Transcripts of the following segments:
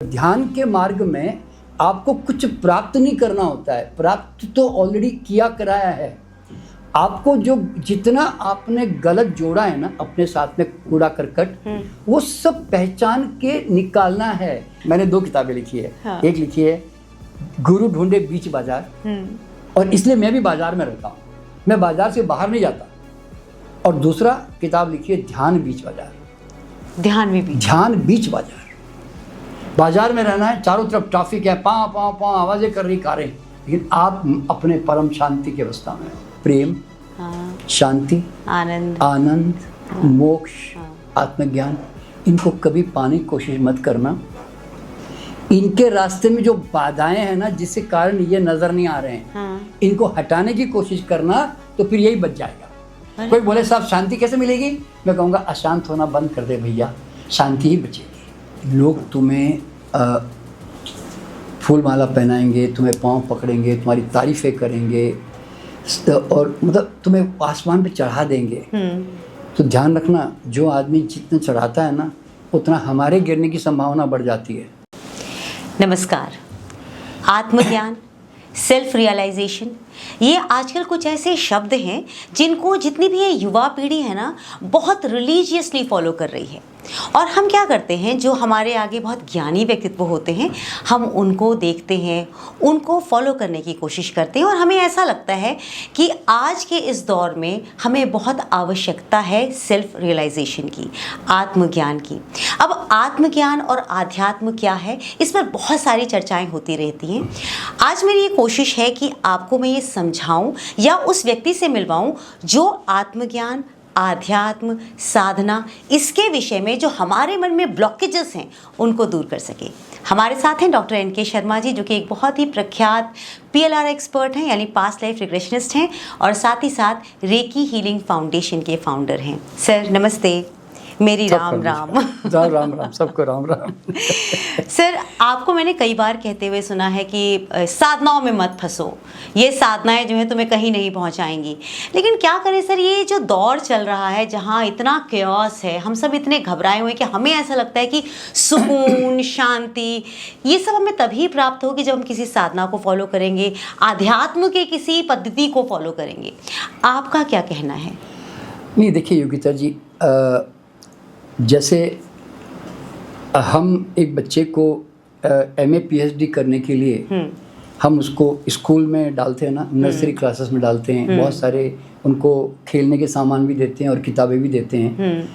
ध्यान के मार्ग में आपको कुछ प्राप्त नहीं करना होता है, प्राप्त तो ऑलरेडी किया कराया है। आपको जो जितना आपने गलत जोड़ा है ना अपने साथ में कूड़ा करकट, वो सब पहचान के निकालना है। मैंने 2 किताबें लिखी है। हाँ। एक लिखी है गुरु ढूंढे बीच बाजार, और इसलिए मैं भी बाजार में रहता हूँ, मैं बाजार से बाहर नहीं जाता। और दूसरा किताब लिखी है ध्यान बीच बाजार। ध्यान बीच बाजार, बाजार में रहना है, चारों तरफ ट्रैफिक है, पाँ पाँ पाँ आवाजें कर रही कारें, लेकिन आप अपने परम शांति की अवस्था में, प्रेम, शांति, आनंद, मोक्ष, आत्मज्ञान, इनको कभी पाने की कोशिश मत करना। इनके रास्ते में जो बाधाएं हैं ना, जिसके कारण ये नजर नहीं आ रहे हैं, इनको हटाने की कोशिश करना, तो फिर यही बच जाएगा। कोई बोले साहब शांति कैसे मिलेगी, मैं कहूँगा अशांत होना बंद कर दे भैया, शांति ही बचेगी। लोग तुम्हें फूल माला पहनाएंगे, तुम्हें पाँव पकड़ेंगे, तुम्हारी तारीफें करेंगे, और मतलब तुम्हें आसमान पे चढ़ा देंगे। तो ध्यान रखना, जो आदमी जितना चढ़ाता है ना, उतना हमारे गिरने की संभावना बढ़ जाती है। नमस्कार। आत्मज्ञान, सेल्फ रियलाइजेशन, ये आजकल कुछ ऐसे शब्द हैं जिनको जितनी भी ये युवा पीढ़ी है ना, बहुत रिलीजियसली फॉलो कर रही है। और हम क्या करते हैं, जो हमारे आगे बहुत ज्ञानी व्यक्तित्व होते हैं, हम उनको देखते हैं, उनको फॉलो करने की कोशिश करते हैं, और हमें ऐसा लगता है कि आज के इस दौर में हमें बहुत आवश्यकता है सेल्फ रियलाइजेशन की, आत्मज्ञान की। अब आत्मज्ञान और आध्यात्म क्या है, इस पर बहुत सारी चर्चाएं होती रहती हैं। आज मेरी ये कोशिश है कि आपको मैं ये समझाऊं या उस व्यक्ति से मिलवाऊं जो आत्मज्ञान, आध्यात्म, साधना, इसके विषय में जो हमारे मन में ब्लॉकेजेस हैं उनको दूर कर सके। हमारे साथ हैं डॉक्टर NK शर्मा जी, जो कि एक बहुत ही प्रख्यात PLR एक्सपर्ट हैं, यानी पास्ट लाइफ रिग्रेशनिस्ट हैं, और साथ ही साथ रेकी हीलिंग फाउंडेशन के फाउंडर हैं। सर नमस्ते। मेरी राम राम। राम राम, सबको राम राम। सर, आपको मैंने कई बार कहते हुए सुना है कि साधनाओं में मत फंसो, ये साधनाएं जो है तुम्हें कहीं नहीं पहुंचाएंगी। लेकिन क्या करें सर, ये जो दौर चल रहा है जहां इतना क्योस है, हम सब इतने घबराए हुए हैं कि हमें ऐसा लगता है कि सुकून, शांति, ये सब हमें तभी प्राप्त होगी जब हम किसी साधना को फॉलो करेंगे, आध्यात्म के किसी पद्धति को फॉलो करेंगे। आपका क्या कहना है? नहीं, देखिए योगिता जी, जैसे हम एक बच्चे को MA PhD करने के लिए हम उसको स्कूल में डालते हैं ना, नर्सरी क्लासेस में डालते हैं, बहुत सारे उनको खेलने के सामान भी देते हैं और किताबें भी देते हैं।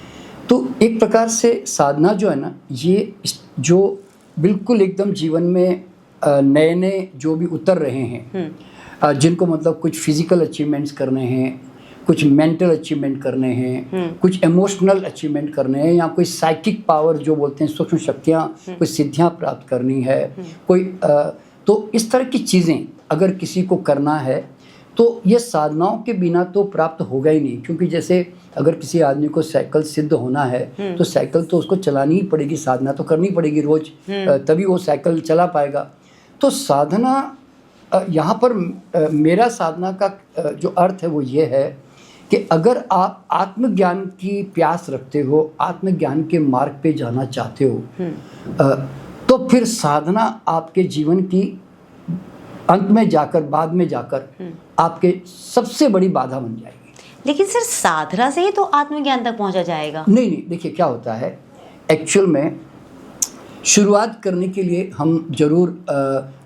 तो एक प्रकार से साधना जो है ना, ये जो बिल्कुल एकदम जीवन में नए नए जो भी उतर रहे हैं, जिनको मतलब कुछ फिजिकल अचीवमेंट्स करने हैं, कुछ मेंटल अचीवमेंट करने हैं, कुछ इमोशनल अचीवमेंट करने हैं, या कोई साइकिक पावर जो बोलते हैं, सूक्ष्म शक्तियाँ, कोई सिद्धियाँ प्राप्त करनी है, कोई तो इस तरह की चीज़ें अगर किसी को करना है, तो ये साधनाओं के बिना तो प्राप्त होगा ही नहीं। क्योंकि जैसे अगर किसी आदमी को साइकिल सिद्ध होना है, तो साइकिल तो उसको चलानी ही पड़ेगी, साधना तो करनी पड़ेगी रोज, तभी वो साइकिल चला पाएगा। तो साधना, यहाँ पर मेरा साधना का जो अर्थ है वो ये है कि अगर आप आत्मज्ञान की प्यास रखते हो, आत्मज्ञान के मार्ग पे जाना चाहते हो, तो फिर साधना आपके जीवन की अंत में जाकर, बाद में जाकर आपके सबसे बड़ी बाधा बन जाएगी। लेकिन सर, साधना से ही तो आत्मज्ञान तक पहुंचा जाएगा? नहीं नहीं, देखिए क्या होता है, एक्चुअल में शुरुआत करने के लिए हम जरूर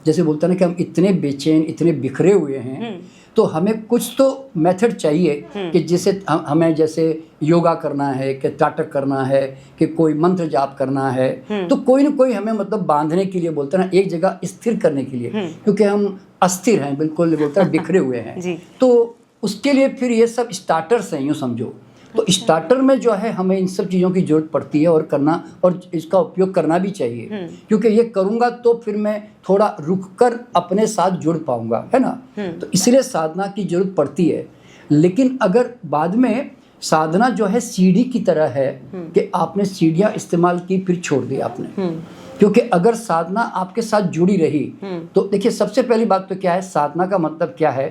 जैसे बोलते हैं ना कि हम इतने बेचैन, इतने बिखरे हुए हैं, तो हमें कुछ तो मेथड चाहिए कि जिसे हमें, जैसे योगा करना है, कि त्राटक करना है, कि कोई मंत्र जाप करना है, तो कोई ना कोई हमें मतलब बांधने के लिए, बोलते हैं ना, एक जगह स्थिर करने के लिए, क्योंकि हम अस्थिर हैं, बिल्कुल बोलते हैं बिखरे हुए हैं। तो उसके लिए फिर ये सब स्टार्टर्स हैं, यूँ समझो। तो स्टार्टर में जो है हमें इन सब चीज़ों की जरूरत पड़ती है, और करना, और इसका उपयोग करना भी चाहिए, क्योंकि ये करूँगा तो फिर मैं थोड़ा रुककर अपने साथ जुड़ पाऊँगा, है ना। तो इसलिए साधना की जरूरत पड़ती है। लेकिन अगर बाद में साधना जो है सीढ़ी की तरह है, कि आपने सीढ़ियाँ इस्तेमाल की फिर छोड़ दी आपने, क्योंकि अगर साधना आपके साथ जुड़ी रही, तो देखिए सबसे पहली बात तो क्या है, साधना का मतलब क्या है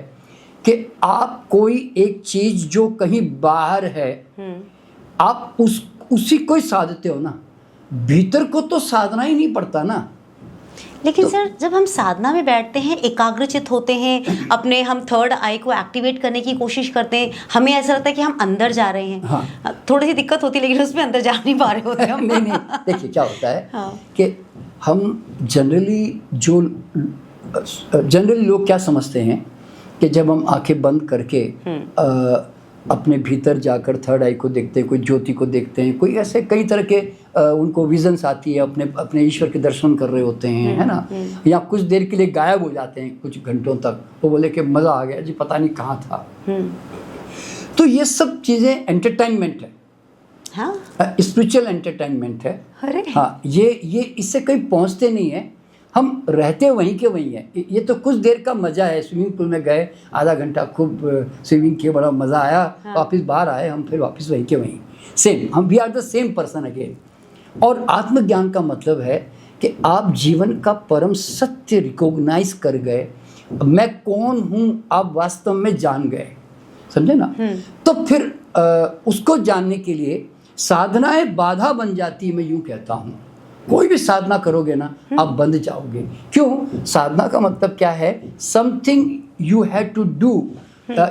कि आप कोई एक चीज जो कहीं बाहर है, आप उसी को ही साधते हो ना, भीतर को तो साधना ही नहीं पड़ता ना। लेकिन सर जब हम साधना में बैठते हैं, एकाग्रचित होते हैं, अपने हम थर्ड आई को एक्टिवेट करने की कोशिश करते हैं, हमें ऐसा लगता है कि हम अंदर जा रहे हैं। हाँ। थोड़ी सी दिक्कत होती है लेकिन उसमें अंदर जा नहीं पा रहे होते हम। नहीं, देखिए क्या होता है हाँ। कि हम जनरली लोग क्या समझते हैं कि जब हम आंखें बंद करके अपने भीतर जाकर थर्ड आई को देखते हैं, कोई ज्योति को देखते हैं, कोई ऐसे कई तरह के उनको विजन्स आती है, अपने ईश्वर के दर्शन कर रहे होते हैं, है ना, या कुछ देर के लिए गायब हो जाते हैं कुछ घंटों तक, वो बोले कि मज़ा आ गया जी, पता नहीं कहाँ था। तो ये सब चीज़ें एंटरटेनमेंट है, हाँ, स्पिरिचुअल एंटरटेनमेंट है। अरे हाँ, ये इससे कहीं पहुँचते नहीं है, हम रहते वहीं के वहीं हैं। ये तो कुछ देर का मज़ा है, स्विमिंग पूल में गए, आधा घंटा खूब स्विमिंग किए, बड़ा मज़ा आया, हाँ। वापस बाहर आए, हम फिर वापस वहीं के वहीं, सेम, हम we are the same person again. और आत्मज्ञान का मतलब है कि आप जीवन का परम सत्य रिकॉग्नाइज कर गए, मैं कौन हूँ आप वास्तव में जान गए, समझे ना। तो फिर उसको जानने के लिए साधनाएं बाधा बन जाती है, मैं यूँ कहता हूँ। कोई भी साधना करोगे ना आप बंध जाओगे। क्यों? साधना का मतलब क्या है? Something you have to do,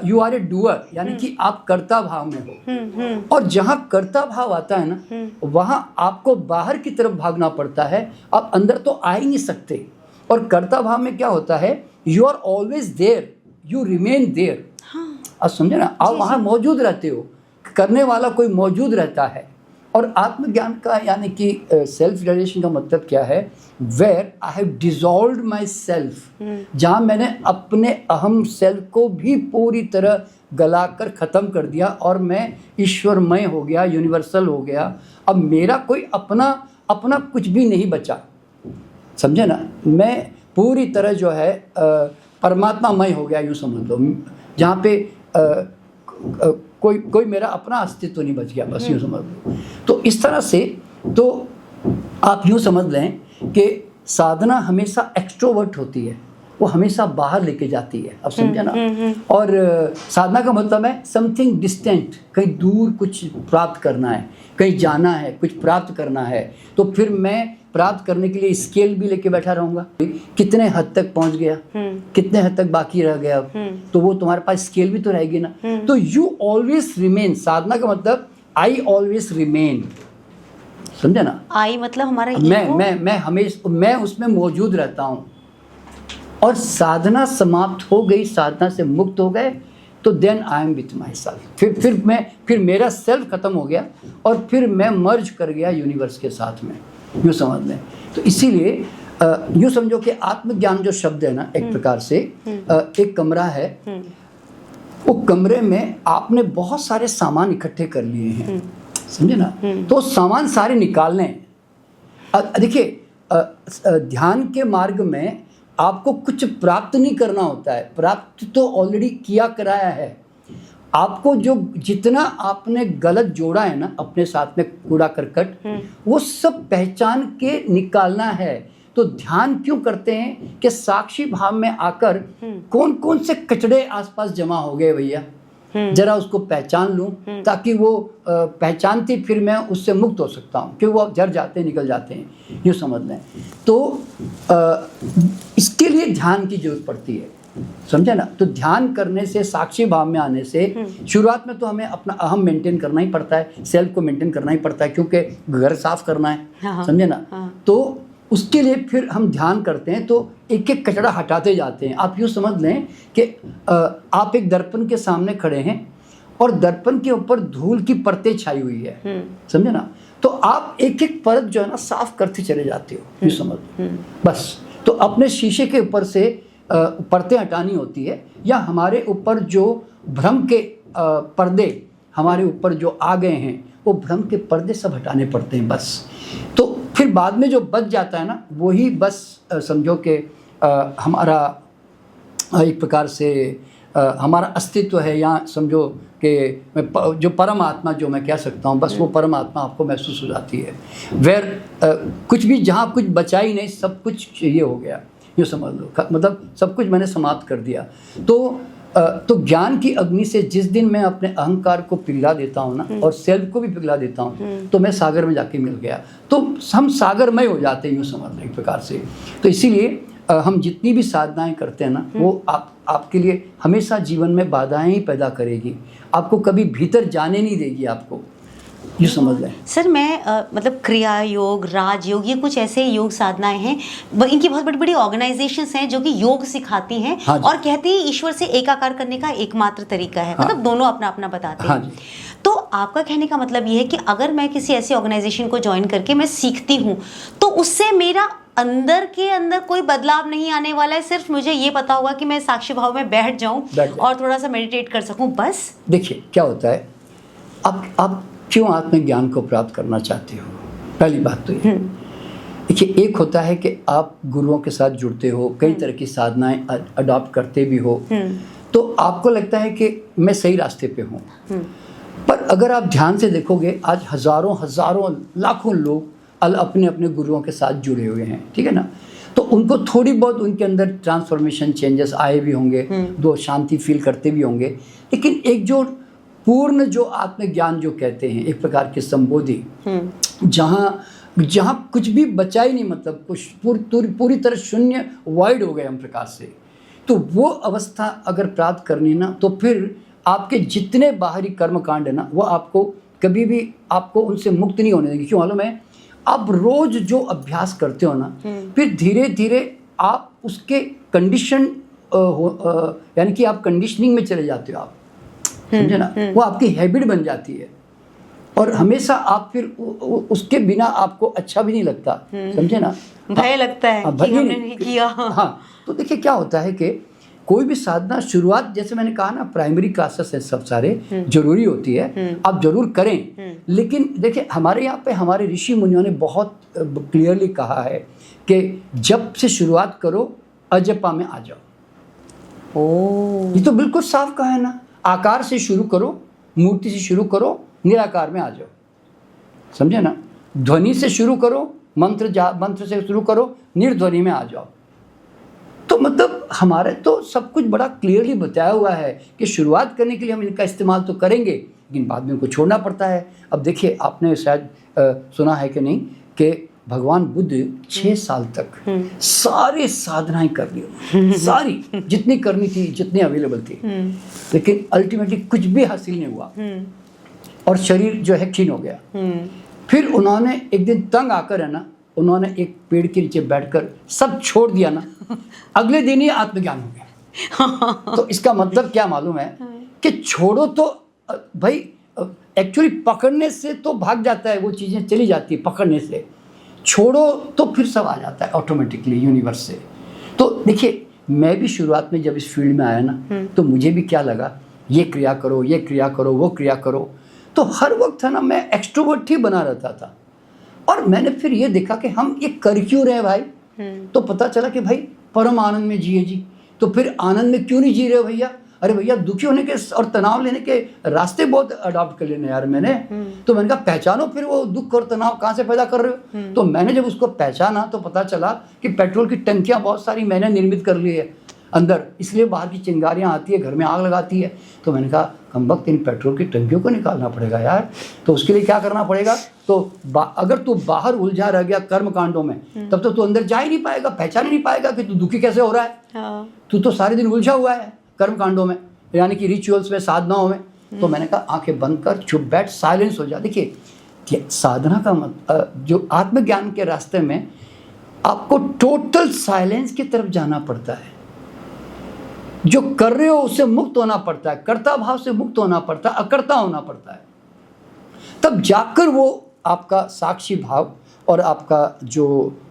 you are a doer, यानी कि आप कर्ता भाव में हो। और जहाँ कर्ता भाव आता है ना, वहाँ आपको बाहर की तरफ भागना पड़ता है, आप अंदर तो आ ही नहीं सकते। और कर्ता भाव में क्या होता है? You are always there, you remain there. आप समझे ना, आप वहाँ मौजूद रहते हो, करने वाला कोई मौजूद रहता है। और आत्मज्ञान का यानी कि सेल्फ रियलाइजेशन का मतलब क्या है? Where I have dissolved myself, जहाँ मैंने अपने अहम सेल्फ को भी पूरी तरह गलाकर ख़त्म कर दिया और मैं ईश्वरमय हो गया, यूनिवर्सल हो गया। अब मेरा कोई अपना कुछ भी नहीं बचा, समझे ना। मैं पूरी तरह जो है परमात्मामय हो गया, यूँ समझ लो, जहाँ पे कोई मेरा अपना अस्तित्व नहीं बच गया, बस यूँ समझ लो। तो इस तरह से तो आप यूँ समझ लें कि साधना हमेशा एक्सट्रोवर्ट होती है, वो हमेशा बाहर लेके जाती है, अब समझे ना। और साधना का मतलब है समथिंग डिस्टेंट, कहीं दूर कुछ प्राप्त करना है, कहीं जाना है, कुछ प्राप्त करना है। तो फिर मैं प्राप्त करने के लिए स्केल भी लेके बैठा रहूँगा, कितने हद तक पहुँच गया, कितने हद तक बाकी रह गया, तो वो तुम्हारे पास स्केल भी तो रहेगी ना। तो यू ऑलवेज रिमेन, साधना का मतलब आई ऑलवेज रिमेन, समझे ना। आई मतलब हमारा मैं हमेशा मैं उसमें मौजूद रहता हूँ। और साधना समाप्त हो गई, साधना से मुक्त हो गए, तो then I am with myself. फिर मेरा सेल्फ खत्म हो गया और फिर मैं मर्ज कर गया यूनिवर्स के साथ में, यूँ समझ लें। तो इसीलिए यूँ समझो कि आत्मज्ञान जो शब्द है ना, एक प्रकार से एक कमरा है, वो कमरे में आपने बहुत सारे सामान इकट्ठे कर लिए हैं, समझे ना। तो सामान सारे निकालने। देखिए ध्यान के मार्ग में आपको कुछ प्राप्त नहीं करना होता है, प्राप्त तो ऑलरेडी किया कराया है। आपको जो जितना आपने गलत जोड़ा है ना अपने साथ में, कूड़ा करकट, वो सब पहचान के निकालना है। तो ध्यान क्यों करते हैं कि साक्षी भाव में आकर कौन कौन से कचड़े आसपास जमा हो गए भैया, जरा उसको पहचान लूं, ताकि वो पहचानती फिर मैं उससे मुक्त हो सकता हूं, क्योंकि वो जड़ जाते हैं, निकल जाते हैं, यूँ समझ लें। तो इसके लिए ध्यान की जरूरत पड़ती है, समझे ना। तो ध्यान करने से, साक्षी भाव में आने से शुरुआत में तो हमें अपना अहम मेंटेन करना ही पड़ता है, सेल्फ को मेंटेन करना ही पड़ता है, क्योंकि घर साफ करना है, समझे ना। तो उसके लिए फिर हम ध्यान करते हैं, तो एक एक कचरा हटाते जाते हैं। आप यूँ समझ लें कि आप एक दर्पण के सामने खड़े हैं और दर्पण के ऊपर धूल की परतें छाई हुई है, समझे ना। तो आप एक एक परत जो है ना साफ करते चले जाते हो, यूँ समझ बस। तो अपने शीशे के ऊपर से परतें हटानी होती है, या हमारे ऊपर जो भ्रम के पर्दे हमारे ऊपर जो आ गए हैं, वो भ्रम के पर्दे सब हटाने पड़ते हैं, बस। तो फिर बाद में जो बच जाता है ना, वही बस समझो कि हमारा एक प्रकार से हमारा अस्तित्व है, या समझो कि जो परमात्मा जो मैं कह सकता हूँ, बस वो परमात्मा आपको महसूस हो जाती है। वेर कुछ भी, जहाँ कुछ बचा ही नहीं, सब कुछ ये हो गया, यूँ समझ लो, मतलब सब कुछ मैंने समाप्त कर दिया। तो तो ज्ञान की अग्नि से जिस दिन मैं अपने अहंकार को पिघला देता हूँ ना, और सेल्फ को भी पिघला देता हूँ, तो मैं सागर में जाके मिल गया। तो हम सागरमय हो जाते हैं, यूँ समझना एक प्रकार से। तो इसीलिए हम जितनी भी साधनाएं करते हैं ना, वो आपके लिए हमेशा जीवन में बाधाएं ही पैदा करेगी, आपको कभी भीतर जाने नहीं देगी आपको, ये समझ लें। सर मैं मतलब क्रिया योग, राज योग, ये कुछ ऐसे योग साधनाएं हैं, इनकी बहुत बड़ी बड़ी ऑर्गेनाइजेशंस हैं जो कि योग सिखाती हैं। हाँ और कहती हैं ईश्वर से एकाकार करने का एकमात्र तरीका है। हाँ। मतलब दोनों अपना अपना बताते हाँ हैं। जी। तो आपका कहने का मतलब ये है कि अगर मैं किसी ऐसी ऑर्गेनाइजेशन को ज्वाइन करके मैं सीखती हूँ, तो उससे मेरा अंदर के अंदर कोई बदलाव नहीं आने वाला है, सिर्फ मुझे ये पता होगा कि मैं साक्षी भाव में बैठ जाऊं और थोड़ा सा मेडिटेट कर सकूं, बस। देखिए क्या होता है, आप क्यों आत्मज्ञान को प्राप्त करना चाहते हो? पहली बात तो ये देखिए, एक होता है कि आप गुरुओं के साथ जुड़ते हो, कई तरह की साधनाएं अडॉप्ट करते भी हो, तो आपको लगता है कि मैं सही रास्ते पे हूँ। पर अगर आप ध्यान से देखोगे, आज हजारों लाखों लोग अपने अपने गुरुओं के साथ जुड़े हुए हैं, ठीक है ना। तो उनको थोड़ी बहुत उनके अंदर ट्रांसफॉर्मेशन चेंजेस आए भी होंगे, दो शांति फील करते भी होंगे, लेकिन एक जो पूर्ण जो आत्मज्ञान जो कहते हैं, एक प्रकार की संबोधि, जहाँ कुछ भी बचा ही नहीं, मतलब कुछ पूरी तरह शून्य वाइड हो गए हम प्रकार से, तो वो अवस्था अगर प्राप्त करनी ना, तो फिर आपके जितने बाहरी कर्मकांड है ना, वो आपको कभी भी आपको उनसे मुक्त नहीं होने देंगे। क्यों मालूम है? आप रोज जो अभ्यास करते हो ना, फिर धीरे धीरे आप उसके कंडीशन यानी कि आप कंडीशनिंग में चले जाते हो, आप समझे ना, वो आपकी हैबिट बन जाती है, और हमेशा आप फिर उसके बिना आपको अच्छा भी नहीं लगता, समझे ना, भय लगता है कि हमने नहीं किया। हाँ, तो देखिए क्या होता है कि कोई भी साधना शुरुआत, जैसे मैंने कहा ना, प्राइमरी क्लासेस है सब सारे, जरूरी होती है, आप जरूर करें। लेकिन देखिए हमारे यहाँ पे हमारे ऋषि मुनियों ने बहुत क्लियरली कहा है कि जब से शुरुआत करो, अजपा में आ जाओ। ओह, ये तो बिल्कुल साफ कहा है ना, आकार से शुरू करो, मूर्ति से शुरू करो, निराकार में आ जाओ, समझे ना। ध्वनि से शुरू करो, मंत्र से शुरू करो, निर्ध्वनि में आ जाओ। तो मतलब हमारे तो सब कुछ बड़ा क्लियरली बताया हुआ है कि शुरुआत करने के लिए हम इनका इस्तेमाल तो करेंगे, लेकिन बाद में उनको छोड़ना पड़ता है। अब देखिए, आपने शायद सुना है कि नहीं कि भगवान बुद्ध 6 साल तक सारी साधनाएं कर ली, सारी जितनी करनी थी, जितनी अवेलेबल थी, लेकिन अल्टीमेटली कुछ भी हासिल नहीं हुआ, और शरीर जो है क्षीण हो गया। फिर उन्होंने एक दिन तंग आकर, है ना, उन्होंने एक पेड़ के नीचे बैठकर सब छोड़ दिया ना, अगले दिन ही आत्मज्ञान हो गया। तो इसका मतलब क्या मालूम है कि छोड़ो तो भाई, एक्चुअली पकड़ने से तो भाग जाता है, वो चीज़ें चली जाती है पकड़ने से, छोड़ो तो फिर सब आ जाता है ऑटोमेटिकली यूनिवर्स से। तो देखिए, मैं भी शुरुआत में जब इस फील्ड में आया ना, तो मुझे भी क्या लगा, ये क्रिया करो, ये क्रिया करो, वो क्रिया करो, तो हर वक्त है ना मैं एक्सट्रोवर्ट ही बना रहता था। और मैंने फिर ये देखा कि हम ये कर क्यों रहे भाई, तो पता चला कि भाई परम आनंद में जिए जी। तो फिर आनंद में क्यों नहीं जी रहे भैया? अरे भैया, दुखी होने के और तनाव लेने के रास्ते बहुत अडॉप्ट कर लेने यार मैंने। तो मैंने कहा पहचानो फिर वो दुख और तनाव कहाँ से पैदा कर रहे हो। तो मैंने जब उसको पहचाना तो पता चला कि पेट्रोल की टंकियाँ बहुत सारी मैंने निर्मित कर ली है अंदर, इसलिए बाहर की चिंगारियाँ आती है, घर में आग लगाती है। तो मैंने कहा कमबख्त, इन पेट्रोल की टंकियों को निकालना पड़ेगा यार। तो उसके लिए क्या करना पड़ेगा? तो अगर तू बाहर उलझा रह गया कर्म कांडों में, तब तो तू अंदर जा ही नहीं पाएगा, पहचान ही नहीं पाएगा कि तू दुखी कैसे हो रहा है। हाँ। तू तो सारे दिन उलझा हुआ है कर्म कांडों में, यानी कि रिचुअल्स में, साधनाओं में। तो मैंने कहा आंखें बंद कर, चुप बैठ, साइलेंस हो जा। देखिए साधना का जो आत्मज्ञान के रास्ते में आपको टोटल साइलेंस की तरफ जाना पड़ता है। जो कर रहे हो उससे मुक्त होना पड़ता है, कर्ता भाव से मुक्त होना पड़ता है, अकर्ता होना पड़ता है। तब जाकर वो आपका साक्षी भाव और आपका जो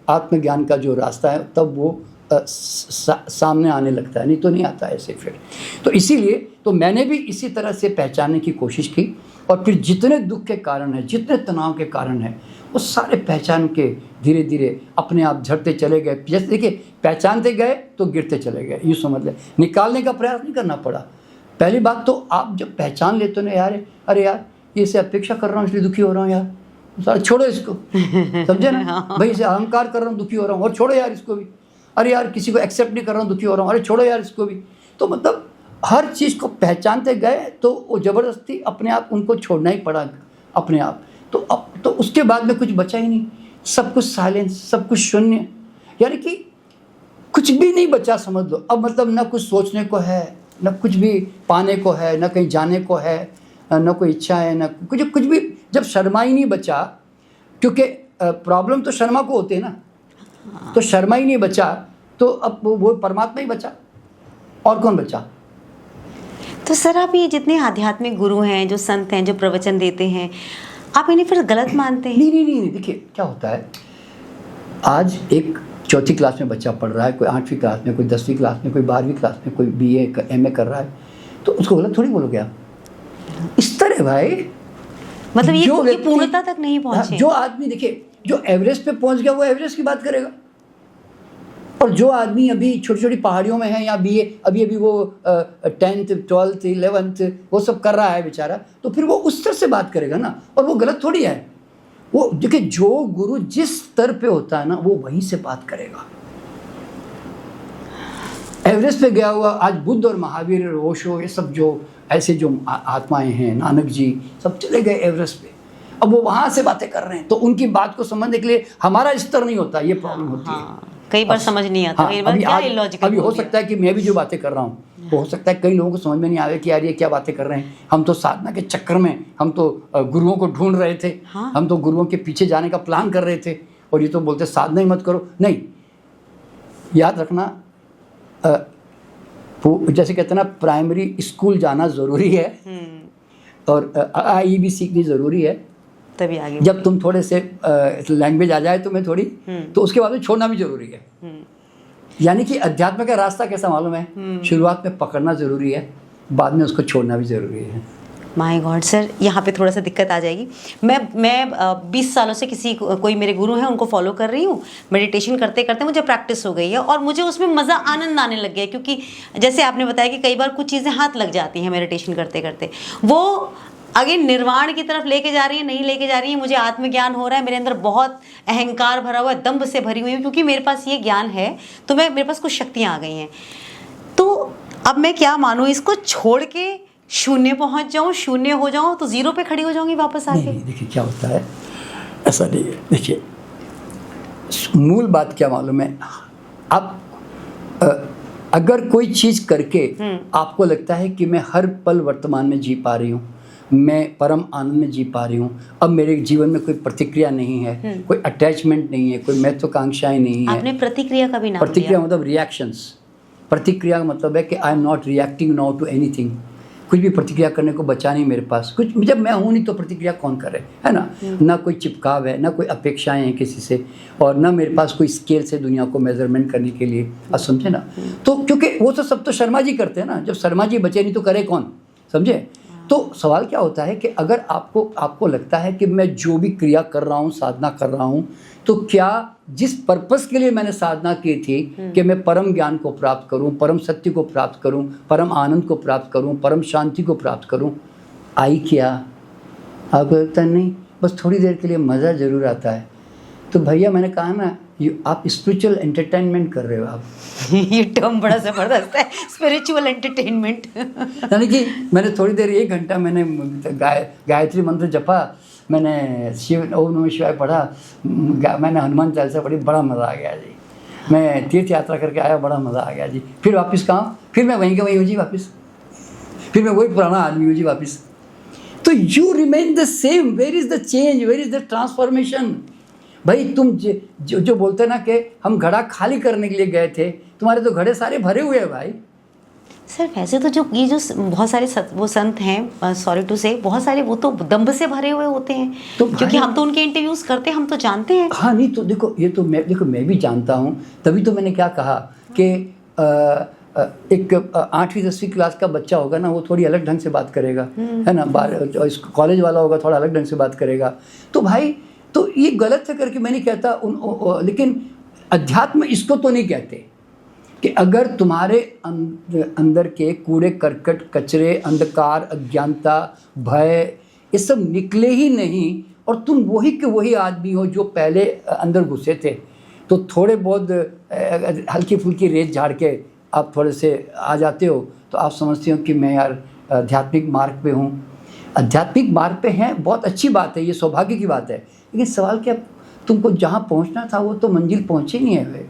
आत्मज्ञान का जो रास्ता है, तब वो सामने आने लगता है, नहीं तो नहीं आता ऐसे फिर। तो इसीलिए तो मैंने भी इसी तरह से पहचानने की कोशिश की, और फिर जितने दुख के कारण है, जितने तनाव के कारण है, वो सारे पहचान के धीरे धीरे अपने आप झड़ते चले गए। जैसे देखिए, पहचानते गए तो गिरते चले गए, यूँ समझ ले। निकालने का प्रयास नहीं करना पड़ा। पहली बात तो आप जब पहचान लेते हो ना, यार अरे यार ये से अपेक्षा कर रहा हूँ इसलिए दुखी हो रहा हूँ यार, सारा छोड़ो इसको, समझे ना भाई, इसे अहंकार कर रहा हूँ दुखी हो रहा हूँ, और छोड़ो यार इसको भी। अरे यार किसी को एक्सेप्ट नहीं कर रहा हूँ दुखी हो रहा हूँ, अरे छोड़ो यार इसको भी। तो मतलब हर चीज़ को पहचानते गए तो वो ज़बरदस्ती अपने आप उनको छोड़ना ही पड़ा अपने आप। तो अब तो उसके बाद में कुछ बचा ही नहीं, सब कुछ साइलेंस, सब कुछ शून्य, यानी कि कुछ भी नहीं बचा समझ लो। अब मतलब ना कुछ सोचने को है, ना कुछ भी पाने को है, ना कहीं जाने को है, ना कोई इच्छा है, ना कुछ भी। जब शर्मा ही नहीं बचा, क्योंकि प्रॉब्लम तो शर्मा को होती है ना, तो शर्मा ही नहीं बचा तो अब वो परमात्मा ही बचा, और कौन बचा। तो सर आप ये जितने आध्यात्मिक गुरु हैं, जो संत हैं, जो प्रवचन देते हैं, आप इन्हें फिर गलत मानते हैं? नहीं, देखिए क्या होता है, आज एक 4th क्लास में बच्चा पढ़ रहा है, कोई 8वीं क्लास में, कोई 10वीं क्लास में, कोई 12वीं क्लास में, कोई BA MA कर रहा है, तो उसको गलत थोड़ी बोलोगे आप। इस तरह भाई, मतलब ये पूर्णता तक नहीं पहुंचे। जो आदमी देखिए जो एवरेस्ट पे पहुंच गया वो एवरेस्ट की बात करेगा, और जो आदमी अभी छोटी छोटी पहाड़ियों में है, या BA अभी वो 10th 12th 11th वो सब कर रहा है बेचारा, तो फिर वो उस तरह से बात करेगा ना, और वो गलत थोड़ी है। वो देखिए जो गुरु जिस स्तर पे होता है ना, वो वहीं से बात करेगा। एवरेस्ट पे गया हुआ आज बुद्ध और महावीर, ओशो, ये सब जो ऐसे जो आत्माएं हैं, नानक जी, सब चले गए एवरेस्ट पे। अब वो वहां से बातें कर रहे हैं, तो उनकी बात को समझने के लिए हमारा स्तर नहीं होता, ये प्रॉब्लम होती है। कई बार समझ नहीं आता, कई बार क्या इलॉजिकल। अभी हो सकता है कि मैं भी जो बातें कर रहा हूँ, वो हो सकता है कई लोगों को समझ में नहीं आवे कि यार ये क्या बातें कर रहे हैं। हम तो साधना के चक्कर में, हम तो गुरुओं को ढूंढ रहे थे, हम तो गुरुओं के पीछे जाने का प्लान कर रहे थे, और ये तो बोलते साधना ही मत करो। नहीं, याद रखना, जैसे कहते हैं ना, प्राइमरी स्कूल जाना ज़रूरी है, और आई भी सीखनी ज़रूरी है, तभी आगे। जब तुम थोड़े से लैंग्वेज आ जाए तुम्हें थोड़ी, तो उसके बाद में छोड़ना भी जरूरी है। यानी कि अध्यात्म का रास्ता कैसा मालूम है, शुरुआत में पकड़ना जरूरी है, बाद में उसको छोड़ना भी जरूरी है। माय गॉड सर, यहाँ पे थोड़ा सा दिक्कत आ जाएगी। मैं 20 सालों से कोई मेरे गुरु हैं उनको फॉलो कर रही हूँ। मेडिटेशन करते करते मुझे प्रैक्टिस हो गई है, और मुझे उसमें मज़ा, आनंद आने लग गया, क्योंकि जैसे आपने बताया कि कई बार कुछ चीज़ें हाथ लग जाती हैं मेडिटेशन करते करते, वो आगे निर्वाण की तरफ लेके जा रही है, नहीं लेके जा रही है। मुझे आत्मज्ञान हो रहा है, मेरे अंदर बहुत अहंकार भरा हुआ है, दंभ से भरी हुई हूँ, क्योंकि मेरे पास ये ज्ञान है, तो मेरे पास कुछ शक्तियाँ आ गई हैं। तो अब मैं क्या मानूँ, इसको छोड़ के शून्य पहुँच जाऊँ, शून्य हो जाऊँ, तो जीरो पे खड़ी हो जाऊँगी वापस आके? नहीं, देखिए क्या होता है, ऐसा नहीं है। देखिए मूल बात क्या मालूम है, आप अगर कोई चीज़ करके आपको लगता है कि मैं हर पल वर्तमान में जी पा रही हूँ, मैं परम आनंद में जी पा रही हूँ, अब मेरे जीवन में कोई प्रतिक्रिया नहीं है, कोई अटैचमेंट नहीं है, कोई महत्वाकांक्षाएं नहीं है। आपने प्रतिक्रिया का भी नाम प्रतिक्रिया लिया। मतलब रिएक्शंस। प्रतिक्रिया का मतलब है कि I am not reacting now to anything. कुछ भी प्रतिक्रिया करने को बचा नहीं मेरे पास। कुछ जब मैं हूँ नहीं तो प्रतिक्रिया कौन करे, है ना। ना कोई चिपकाव है, ना कोई अपेक्षाएं हैं किसी से, और ना मेरे पास कोई स्केल से दुनिया को मेजरमेंट करने के लिए, आप समझे ना। तो क्योंकि वो तो सब तो शर्मा जी करते हैं ना, जब शर्मा जी बचे नहीं तो करे कौन, समझे। तो सवाल क्या होता है कि अगर आपको लगता है कि मैं जो भी क्रिया कर रहा हूँ, साधना कर रहा हूँ, तो क्या जिस पर्पस के लिए मैंने साधना की थी कि मैं परम ज्ञान को प्राप्त करूँ, परम सत्य को प्राप्त करूँ, परम आनंद को प्राप्त करूँ, परम शांति को प्राप्त करूँ, आई क्या? आपको लगता नहीं, बस थोड़ी देर के लिए मज़ा ज़रूर आता है। तो भैया मैंने कहा ना, आप स्पिरिचुअल एंटरटेनमेंट कर रहे हो आप। ये टर्म बड़ा ज़बरदस्त है, स्पिरिचुअल एंटरटेनमेंट। यानी कि मैंने थोड़ी देर 1 घंटा मैंने गायत्री मंत्र जपा, मैंने शिव ओम नमः शिवाय पढ़ा, मैंने हनुमान चालीसा पढ़ी, बड़ा मज़ा आ गया जी। मैं तीर्थ यात्रा करके आया, बड़ा मज़ा आ गया जी। फिर वापस कहाँ, फिर मैं वहीं का वहीं हूँ जी वापस, फिर मैं वही पुराना आदमी हूँ जी वापस। तो you remain the same, where is the change, where is the transformation. भाई तुम जो बोलते ना कि हम घड़ा खाली करने के लिए गए थे, तुम्हारे तो घड़े सारे भरे हुए हैं भाई। सर वैसे तो जो बहुत सारे वो संत हैं, सॉरी टू से, बहुत सारे वो तो दंभ से भरे हुए होते हैं, तो क्योंकि हम तो उनके इंटरव्यूज़ करते हैं, हम तो जानते हैं। हाँ नहीं तो देखो, ये तो मैं भी जानता हूँ, तभी तो मैंने क्या कहा कि एक 8वीं 10वीं क्लास का बच्चा होगा ना, वो थोड़ी अलग ढंग से बात करेगा, है ना। कॉलेज वाला होगा थोड़ा अलग ढंग से बात करेगा। तो भाई तो ये गलत है करके मैं नहीं कहता, लेकिन अध्यात्म इसको तो नहीं कहते कि अगर तुम्हारे अंदर के कूड़े करकट, कचरे, अंधकार, अज्ञानता, भय, ये सब निकले ही नहीं, और तुम वही के वही आदमी हो जो पहले अंदर घुसे थे, तो थोड़े बहुत हल्की फुल्की रेत झाड़ के आप थोड़े से आ जाते हो तो आप समझते हो कि मैं यार आध्यात्मिक मार्ग पे हूँ। आध्यात्मिक मार्ग पे हैं, बहुत अच्छी बात है, ये सौभाग्य की बात है, लेकिन सवाल क्या, तुमको जहाँ पहुँचना था वो तो मंजिल पहुँचे नहीं है वे।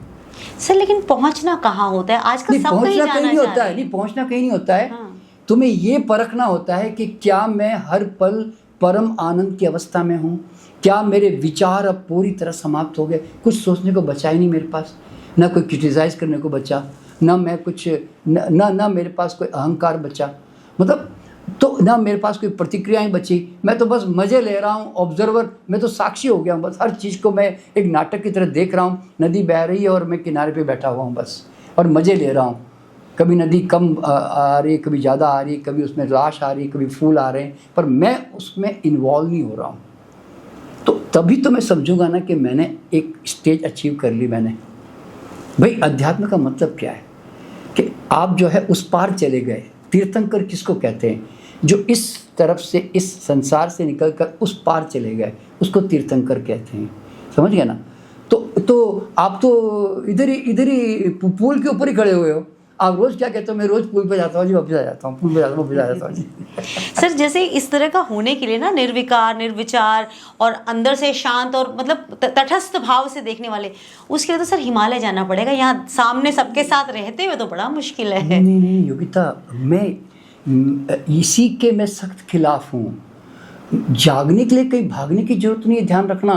सर लेकिन पहुंचना कहाँ होता है, आजकल नहीं, सब कहीं पहुँचना जाना कहीं नहीं चाह होता रहे है, नहीं हैं। पहुँचना कहीं नहीं होता है। हाँ। तुम्हें ये परखना होता है कि क्या मैं हर पल परम आनंद की अवस्था में हूँ, क्या मेरे विचार अब पूरी तरह समाप्त हो गए, कुछ सोचने को बचा ही नहीं मेरे पास, ना कोई क्रिटिसाइज करने को बचा, ना मैं कुछ ना मेरे पास कोई अहंकार बचा, मतलब तो ना मेरे पास कोई प्रतिक्रियाएं बची, मैं तो बस मज़े ले रहा हूँ, ऑब्जर्वर, मैं तो साक्षी हो गया हूँ, बस हर चीज़ को मैं एक नाटक की तरह देख रहा हूँ। नदी बह रही है और मैं किनारे पे बैठा हुआ हूँ बस, और मज़े ले रहा हूँ। कभी नदी कम आ रही है, कभी ज़्यादा आ रही है, कभी उसमें लाश आ रही है, कभी फूल आ रहे हैं, पर मैं उसमें इन्वॉल्व नहीं हो रहा हूँ। तो तभी तो मैं समझूंगा ना कि मैंने एक स्टेज अचीव कर ली मैंने। भाई अध्यात्म का मतलब क्या है कि आप जो है उस पार चले गए। तीर्थंकर किसको कहते हैं? जो इस तरफ से, इस संसार से निकलकर उस पार चले गए, उसको तीर्थंकर कहते हैं। समझ गए ना? तो आप तो इधर ही पुल के ऊपर ही खड़े हुए हो। आप रोज़ क्या कहते हो? मैं रोज़ पुल पे जाता हूँ जी, वापस आ जाता हूँ, पुल पे जाता हूँ, वापस आ जाता हूँ जी। सर जैसे इस तरह का होने के लिए ना निर्विकार, निर्विचार और अंदर से शांत और मतलब तटस्थ भाव से देखने वाले, उसके लिए तो सर हिमालय जाना पड़ेगा। यहाँ सामने सबके साथ रहते हुए तो बड़ा मुश्किल है। नहीं योगिता, मैं इसी के मैं सख्त खिलाफ हूँ। जागने के लिए कहीं भागने की जरूरत नहीं है। ध्यान रखना,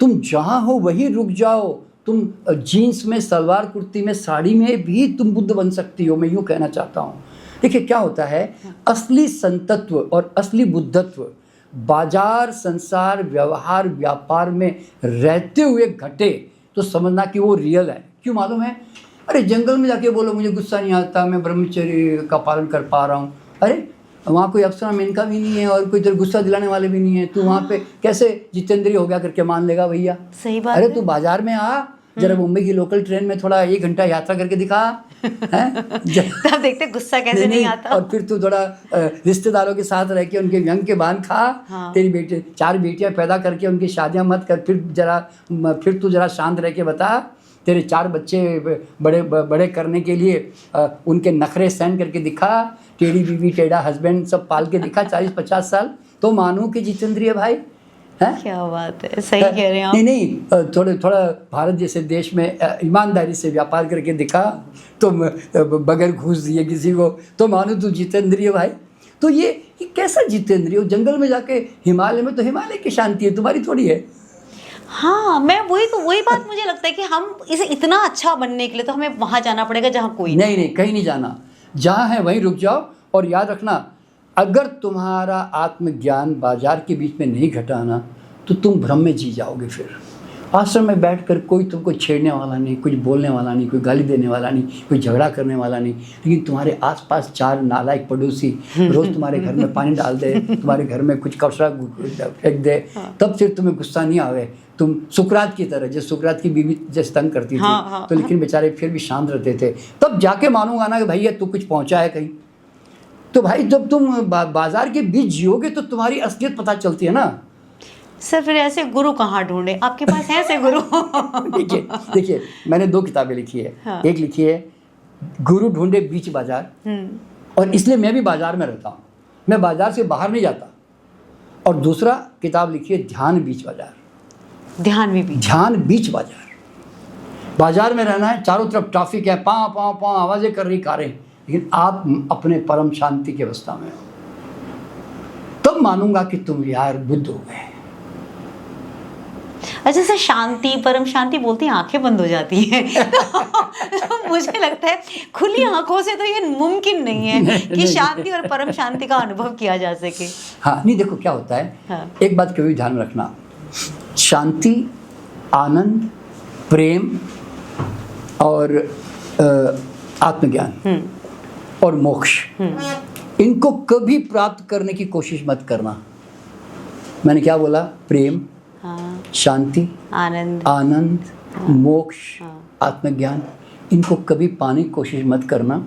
तुम जहाँ हो वहीं रुक जाओ। तुम जीन्स में, सलवार कुर्ती में, साड़ी में भी तुम बुद्ध बन सकती हो, मैं यूँ कहना चाहता हूँ। देखिए क्या होता है, असली संतत्व और असली बुद्धत्व बाजार, संसार, व्यवहार, व्यापार में रहते हुए घटे तो समझना कि वो रियल है। क्यों मालूम है? अरे जंगल में जाके बोलो मुझे गुस्सा नहीं आता, मैं ब्रह्मचर्य का पालन कर पा रहा हूँ, अरे वहाँ कोई अप्सरा मेनका भी नहीं है और कोई इधर गुस्सा दिलाने वाले भी नहीं है, तू वहाँ पे कैसे जितेंद्रिय हो गया करके मान लेगा भैया? सही बात अरे है। तू बाजार में आ जरा, मुंबई की लोकल ट्रेन में थोड़ा 1 घंटा यात्रा करके दिखा हैं। तब देखते गुस्सा कैसे नहीं आता। और फिर तू थोड़ा रिश्तेदारों के साथ रह के उनके व्यंग के बांध खा। हाँ। तेरी बेटी 4 बेटियां पैदा करके उनकी शादियां मत कर, फिर तू जरा शांत रह के बता। तेरे 4 बच्चे बड़े करने के लिए उनके नखरे सहन करके दिखा, टेढ़ी बीवी टेढ़ा हस्बैंड सब पाल के दिखा 40-50 साल, तो मानू कि जितेंद्रिय भाई है। क्या बात है, सही कह रहे हैं आप। नहीं थोड़ा भारत जैसे देश में ईमानदारी से व्यापार करके दिखा, तुम बगैर घूस दिए किसी को, तो मानो तू जितेंद्रिय भाई। तो ये कैसा जितेंद्रिय? जंगल में जाके, हिमालय में, तो हिमालय की शांति है, तुम्हारी थोड़ी है। हाँ, मैं वही बात मुझे लगता है कि हम इसे इतना अच्छा बनने के लिए तो हमें वहाँ जाना पड़ेगा जहाँ कोई नहीं कहीं नहीं जाना, जहाँ है वहीं रुक जाओ। और याद रखना, अगर तुम्हारा आत्मज्ञान बाजार के बीच में नहीं घटा ना, तो तुम भ्रम में जी जाओगे। फिर आश्रम में बैठकर कोई तुमको छेड़ने वाला नहीं, कुछ बोलने वाला नहीं, कोई गाली देने वाला नहीं, कोई झगड़ा करने वाला नहीं, लेकिन तुम्हारे आसपास 4 नालायक पड़ोसी रोज़ तुम्हारे घर में पानी डाल दे, तुम्हारे घर में कुछ कचरा फेंक दे, तब फिर तुम्हें गुस्सा नहीं आवे। तुम सुकरात की तरह, जैसे सुकरात की बीवी जैसे तंग करती थी, तो लेकिन बेचारे फिर भी शांत रहते थे, तब जाके मानूंगा ना कि भैया तू कुछ पहुँचा है कहीं। तो भाई जब तुम बाजार के बीच जियोगे तो तुम्हारी असलियत पता चलती है ना। सर फिर ऐसे गुरु कहाँ ढूंढे? आपके पास है ऐसे गुरु? देखिए मैंने 2 किताबें लिखी है। हाँ। एक लिखी है गुरु ढूंढे बीच बाजार, और इसलिए मैं भी बाजार में रहता हूँ, मैं बाजार से बाहर नहीं जाता। और दूसरा किताब लिखी है ध्यान बीच बाजार। ध्यान बीच बाजार, बाजार में रहना है, चारों तरफ ट्रैफिक है, पाँ पाँ पाँ आवाज़ें कर रही कारें, लेकिन आप अपने परम शांति की अवस्था में हो, तब मानूंगा कि तुम यार बुद्ध हो गए। अच्छा सर, शांति, परम शांति बोलते ही आंखें बंद हो जाती हैं। तो मुझे लगता है खुली आंखों से तो ये मुमकिन नहीं है कि शांति और परम शांति का अनुभव किया जा सके। हाँ नहीं, देखो क्या होता है। हाँ। एक बात कभी ध्यान रखना, शांति, आनंद, प्रेम और आत्मज्ञान और मोक्ष, इनको कभी प्राप्त करने की कोशिश मत करना। मैंने क्या बोला? प्रेम, हाँ, शांति, आनंद, मोक्ष, आत्मज्ञान, इनको कभी पाने की कोशिश मत करना।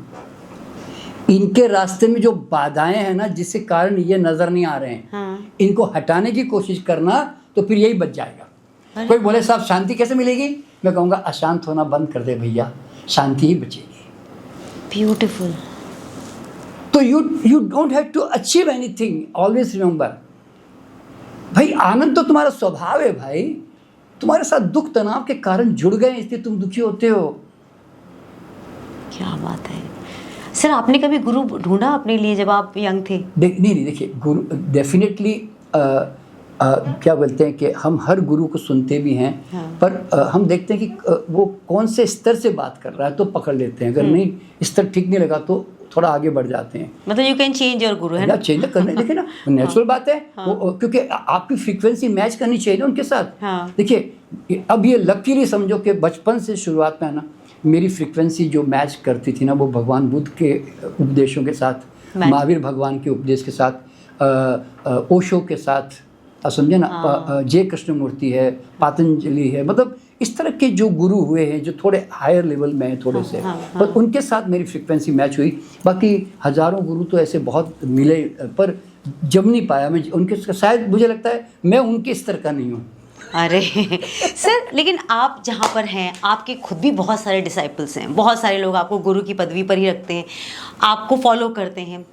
इनके रास्ते में जो बाधाएं हैं ना, जिसके कारण ये नजर नहीं आ रहे हैं, इनको हटाने की कोशिश करना, तो फिर यही बच जाएगा। कोई बोले साहब शांति कैसे मिलेगी? मैं कहूँगा अशांत होना बंद कर दे भैया, शांति ही बचेगी। ब्यूटीफुल। तो you don't have to achieve anything, always remember भाई आनंद तो तुम्हारा स्वभाव है भाई। तुम्हारे साथ दुख तनाव के कारण जुड़ गए इसलिए तुम दुखी होते हो। क्या बात है सर, आपने कभी गुरु ढूंढा अपने लिए जब आप यंग थे? नहीं देखिए, गुरु डेफिनेटली क्या बोलते हैं कि हम हर गुरु को सुनते भी हैं। हाँ। पर हम देखते हैं कि वो कौन से स्तर से बात कर रहा है तो पकड़ लेते हैं। अगर नहीं स्तर ठीक नहीं लगा तो थोड़ा आगे बढ़ जाते हैं। मतलब यू कैन चेंज योर गुरु, है ना? चेंज करने देखिए ना, नेचुरल बात है। क्योंकि आपकी फ्रीक्वेंसी मैच करनी चाहिए ना उनके साथ। हाँ। देखिए अब ये लकीली समझो कि बचपन से शुरुआत में है ना, मेरी फ्रीक्वेंसी जो मैच करती थी ना वो भगवान बुद्ध के उपदेशों के साथ, महावीर भगवान के उपदेश के साथ, ओशो के साथ, समझे ना, जय कृष्णमूर्ति है, पतंजलि है, मतलब इस तरह के जो गुरु हुए हैं जो थोड़े हायर लेवल में हैं थोड़े से, पर उनके साथ मेरी फ्रीक्वेंसी मैच हुई। बाकी हजारों गुरु तो ऐसे बहुत मिले पर जम नहीं पाया मैं उनके, शायद मुझे लगता है मैं उनके स्तर का नहीं हूँ। अरे सर, लेकिन आप जहाँ पर हैं आपके खुद भी बहुत सारे डिसाइपल्स हैं, बहुत सारे लोग आपको गुरु की पदवी पर ही रखते हैं, आपको फॉलो करते हैं।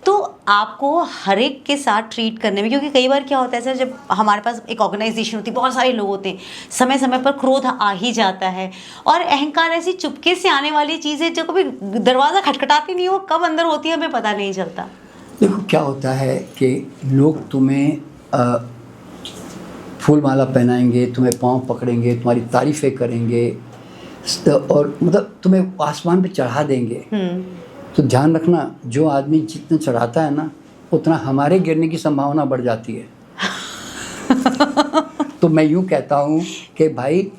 तो आपको हर एक के साथ ट्रीट करने में, क्योंकि कई बार क्या होता है सर, जब हमारे पास एक ऑर्गेनाइजेशन होती है, बहुत सारे लोग होते हैं, समय समय पर क्रोध आ ही जाता है और अहंकार ऐसी चुपके से आने वाली चीज़ है जो कभी दरवाज़ा खटखटाती नहीं हो, कब अंदर होती है हमें पता नहीं चलता। देखो क्या होता है कि लोग तुम्हें फूल माला पहनाएंगे, तुम्हें पाँव पकड़ेंगे, तुम्हारी तारीफ़ें करेंगे और मतलब तुम्हें आसमान पे चढ़ा देंगे। तो ध्यान रखना, जो आदमी जितना चढ़ाता है ना उतना हमारे गिरने की संभावना बढ़ जाती है। तो मैं यूँ कहता हूँ कि भाई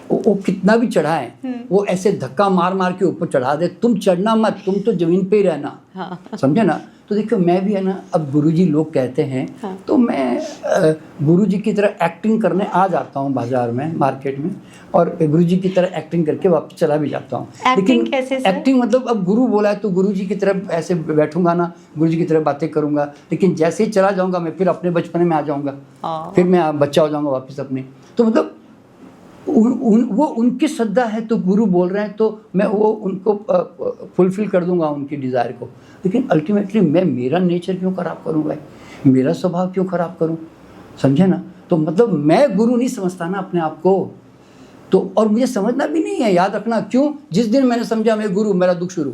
वो कितना भी चढ़ाए, वो ऐसे धक्का मार मार के ऊपर चढ़ा दे, तुम चढ़ना मत, तुम तो ज़मीन पे ही रहना। हाँ। समझे ना? तो देखो मैं भी है ना, अब गुरुजी लोग कहते हैं, हाँ। तो मैं गुरुजी की तरह एक्टिंग करने आ जाता हूँ बाजार में, मार्केट में, और गुरुजी की तरह एक्टिंग करके वापस चला भी जाता हूँ। लेकिन कैसे सर? एक्टिंग मतलब अब गुरु बोला है तो गुरुजी की तरह ऐसे बैठूंगा ना, गुरुजी की तरह बातें करूंगा, लेकिन जैसे ही चला जाऊंगा मैं फिर अपने बचपन में आ जाऊंगा, फिर मैं बच्चा हो जाऊंगा वापस अपने। तो मतलब वो उनकी श्रद्धा है तो गुरु बोल रहे हैं तो मैं वो उनको फुलफिल कर दूंगा उनकी डिज़ायर को। लेकिन अल्टीमेटली मैं मेरा नेचर क्यों ख़राब करूँ भाई, मेरा स्वभाव क्यों ख़राब करूँ? समझे ना? तो मतलब मैं गुरु नहीं समझता ना अपने आप को, तो और मुझे समझना भी नहीं है, याद रखना। क्यों? जिस दिन मैंने समझा मैं गुरु, मेरा दुख शुरू।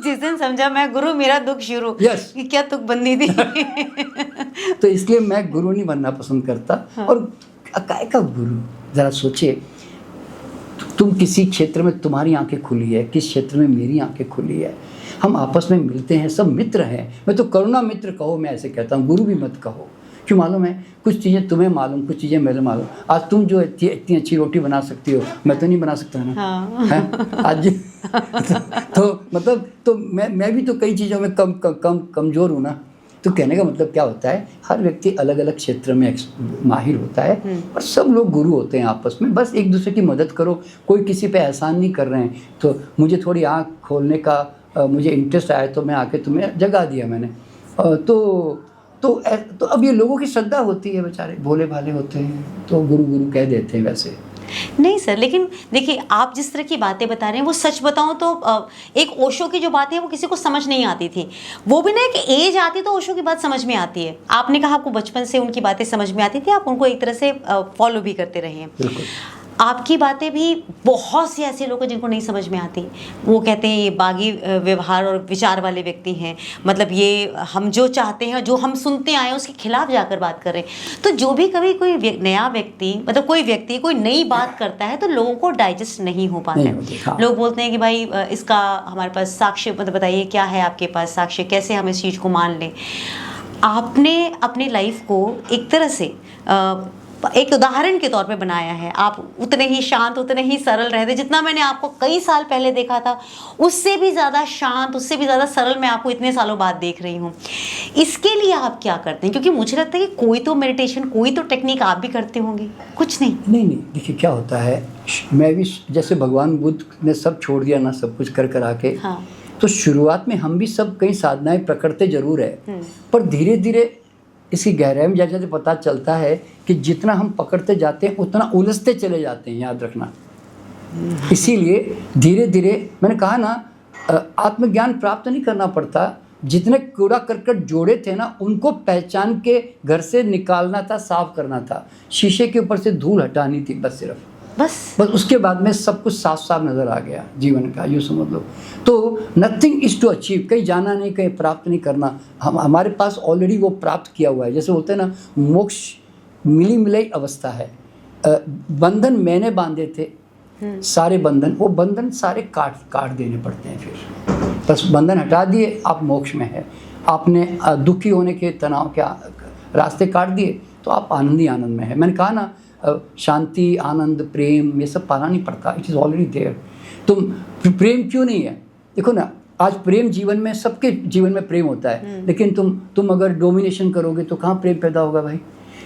जिस दिन समझा मैं गुरु, मेरा दुख शुरू। यस। कि क्या तुक बंदी थी। तो इसलिए मैं गुरु नहीं बनना पसंद करता। हाँ। और काय का गुरु, ज़रा सोचिए, तुम किसी क्षेत्र में तुम्हारी आंखें खुली है, किस क्षेत्र में मेरी आंखें खुली है, हम आपस में मिलते हैं, सब मित्र हैं। मैं तो करुणा मित्र कहो, मैं ऐसे कहता हूँ, गुरु भी मत कहो। क्यों मालूम है? कुछ चीज़ें तुम्हें मालूम, कुछ चीज़ें मेरे मालूम। आज तुम जो इतनी अच्छी रोटी बना सकती हो, मैं तो नहीं बना सकता ना। हाँ। है? आज तो मतलब तो मैं भी तो कई चीज़ों में कमज़ोर हूँ ना। तो कहने का मतलब क्या होता है, हर व्यक्ति अलग अलग क्षेत्र में माहिर होता है और सब लोग गुरु होते हैं आपस में। बस एक दूसरे की मदद करो, कोई किसी पे एहसान नहीं कर रहे हैं। तो मुझे थोड़ी आँख खोलने का मुझे इंटरेस्ट आया तो मैं आके तुम्हें जगा दिया मैंने। तो अब ये लोगों की श्रद्धा होती है, बेचारे भोले भाले होते हैं तो गुरु गुरु कह देते हैं। वैसे नहीं सर, लेकिन देखिए आप जिस तरह की बातें बता रहे हैं वो सच बताऊं तो एक ओशो की जो बातें हैं वो किसी को समझ नहीं आती थी। वो भी ना कि एज आती तो ओशो की बात समझ में आती है। आपने कहा आपको बचपन से उनकी बातें समझ में आती थी, आप उनको एक तरह से फॉलो भी करते रहे हैं। बिल्कुल। आपकी बातें भी बहुत से ऐसे लोग हैं जिनको नहीं समझ में आती। वो कहते हैं ये बागी व्यवहार और विचार वाले व्यक्ति हैं, मतलब ये हम जो चाहते हैं, जो हम सुनते आए हैं उसके खिलाफ जाकर बात कर रहे हैं। तो जो भी कभी कोई नया व्यक्ति, मतलब कोई व्यक्ति कोई नई बात करता है तो लोगों को डाइजेस्ट नहीं हो पाता है। हाँ। लोग बोलते हैं कि भाई इसका हमारे पास साक्ष्य, मतलब बताइए क्या है आपके पास साक्ष्य, कैसे हम इस चीज़ को मान लें। आपने अपनी लाइफ को एक तरह से एक उदाहरण के तौर पे बनाया है। आप उतने ही शांत, उतने ही सरल रहते, जितना मैंने आपको कई साल पहले देखा था उससे भी ज़्यादा शांत, उससे भी ज़्यादा सरल मैं आपको इतने सालों बाद देख रही हूँ। इसके लिए आप क्या करते हैं? क्योंकि मुझे लगता है कि कोई तो मेडिटेशन, कोई तो टेक्निक आप भी करते होंगे। कुछ नहीं। देखिए क्या होता है, मैं भी जैसे भगवान बुद्ध ने सब छोड़ दिया ना, सब कुछ कर आके। हाँ। तो शुरुआत में हम भी सब कई साधनाएं पकड़ते जरूर है, पर धीरे धीरे इसकी गहराई में जैसे पता चलता है कि जितना हम पकड़ते जाते हैं उतना उलझते चले जाते हैं। याद रखना, इसीलिए धीरे धीरे मैंने कहा ना, आत्मज्ञान प्राप्त नहीं करना पड़ता, जितने कूड़ा करकट जोड़े थे ना उनको पहचान के घर से निकालना था, साफ करना था, शीशे के ऊपर से धूल हटानी थी, बस सिर्फ बस उसके बाद में सब कुछ साफ साफ नजर आ गया जीवन का, यूँ समझ लो। तो नथिंग इज टू अचीव, कहीं जाना नहीं, कहीं प्राप्त नहीं करना, हमारे पास ऑलरेडी वो प्राप्त किया हुआ है। जैसे बोलते हैं ना, मोक्ष मिली मिलाई अवस्था है। बंधन मैंने बांधे थे, सारे बंधन, वो बंधन सारे काट देने पड़ते हैं, फिर बस बंधन हटा दिए, आप मोक्ष में है। आपने दुखी होने के तनाव के रास्ते काट दिए तो आप आनंद ही आनंद में है। मैंने कहा ना, शांति, आनंद, प्रेम, ये सब पाना नहीं पड़ता, इट इज़ ऑलरेडी देयर। तुम प्रेम क्यों नहीं है? देखो ना, आज प्रेम जीवन में, सबके जीवन में प्रेम होता है, लेकिन तुम अगर डोमिनेशन करोगे तो कहाँ प्रेम पैदा होगा भाई?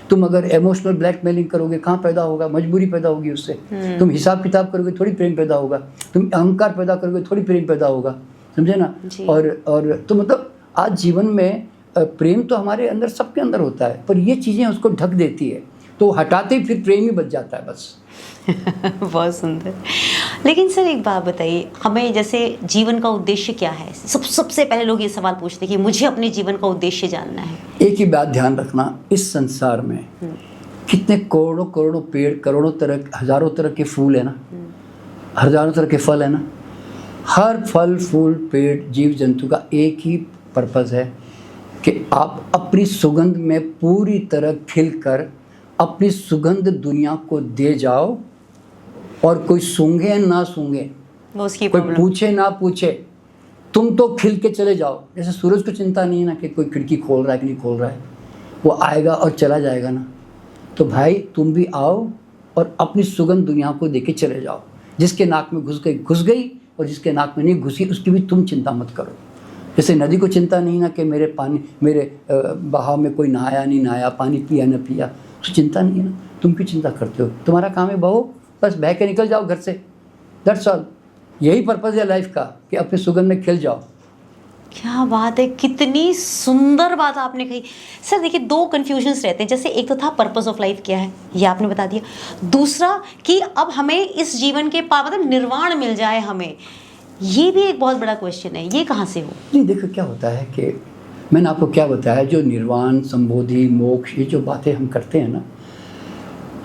तुम अगर इमोशनल ब्लैकमेलिंग करोगे कहाँ पैदा होगा? मजबूरी पैदा होगी उससे। तुम हिसाब किताब करोगे थोड़ी प्रेम पैदा होगा, तुम अहंकार पैदा करोगे थोड़ी प्रेम पैदा होगा, समझे ना? और तो मतलब आज जीवन में प्रेम तो हमारे अंदर, सबके अंदर होता है, पर ये चीज़ें उसको ढक देती है, तो हटाते ही फिर प्रेम ही बच जाता है बस। बहुत सुंदर। लेकिन सर एक बात बताइए, हमें जैसे जीवन का उद्देश्य क्या है? सबसे पहले लोग ये सवाल पूछते हैं कि मुझे अपने जीवन का उद्देश्य जानना है। एक ही बात ध्यान रखना, इस संसार में कितने करोड़ों करोड़ों पेड़, करोड़ों तरह, हजारों तरह के फूल है ना, हजारों तरह के फल है ना, हर फल फूल पेड़ जीव जंतु का एक ही पर्पज़ है कि आप अपनी सुगंध में पूरी तरह खिलकर अपनी सुगंध दुनिया को दे जाओ, और कोई सूंघे ना सूंघे, कोई पूछे ना पूछे, तुम तो खिल के चले जाओ। जैसे सूरज को चिंता नहीं है ना कि कोई खिड़की खोल रहा है कि नहीं खोल रहा है, वो आएगा और चला जाएगा ना। तो भाई तुम भी आओ और अपनी सुगंध दुनिया को दे के चले जाओ। जिसके नाक में घुस गई, और जिसके नाक में नहीं घुसी उसकी भी तुम चिंता मत करो। जैसे नदी को चिंता नहीं ना कि मेरे बहाव में कोई नहाया नहीं नहाया, पानी पिया न पिया, तो चिंता नहीं है ना। तुम क्यों चिंता करते हो? तुम्हारा काम है बहो, बस बह के निकल जाओ घर से, दैट्स ऑल। यही पर्पज़ है लाइफ का कि अपने सुगंध में खिल जाओ। क्या बात है, कितनी सुंदर बात आपने कही। सर देखिए, दो कन्फ्यूजन्स रहते हैं। जैसे एक तो था पर्पस ऑफ लाइफ क्या है, ये आपने बता दिया। दूसरा कि अब हमें इस जीवन के मतलब निर्वाण मिल जाए हमें, ये भी एक बहुत बड़ा क्वेश्चन है। ये कहाँ से हो? नहीं देखो, क्या होता है कि मैंने आपको क्या बताया, जो निर्वाण, संबोधि, मोक्ष, ये जो बातें हम करते हैं ना,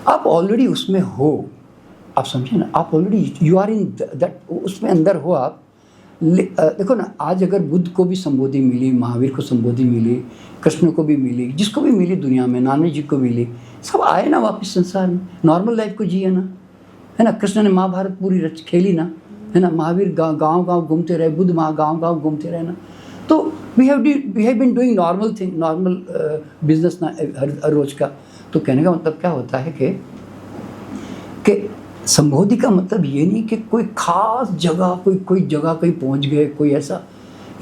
आप ऑलरेडी उसमें हो, आप समझे ना, आप already you are in that, उसमें अंदर हो आप। देखो ना, आज अगर बुद्ध को भी संबोधि मिली, महावीर को संबोधि मिली, कृष्ण को भी मिली, जिसको भी मिली दुनिया में, नानक जी को मिली, सब आए ना वापस संसार में, नॉर्मल लाइफ को जिए ना, है ना। कृष्ण ने महाभारत पूरी खेली ना, है ना। महावीर गांव गांव घूमते रहे, बुद्ध गांव गांव घूमते रहे ना। तो we have been doing normal thing, normal business ना हर रोज का। तो कहने का मतलब क्या होता है कि संबोधि का मतलब ये नहीं कि कोई खास जगह, कोई जगह कहीं पहुंच गए, कोई ऐसा।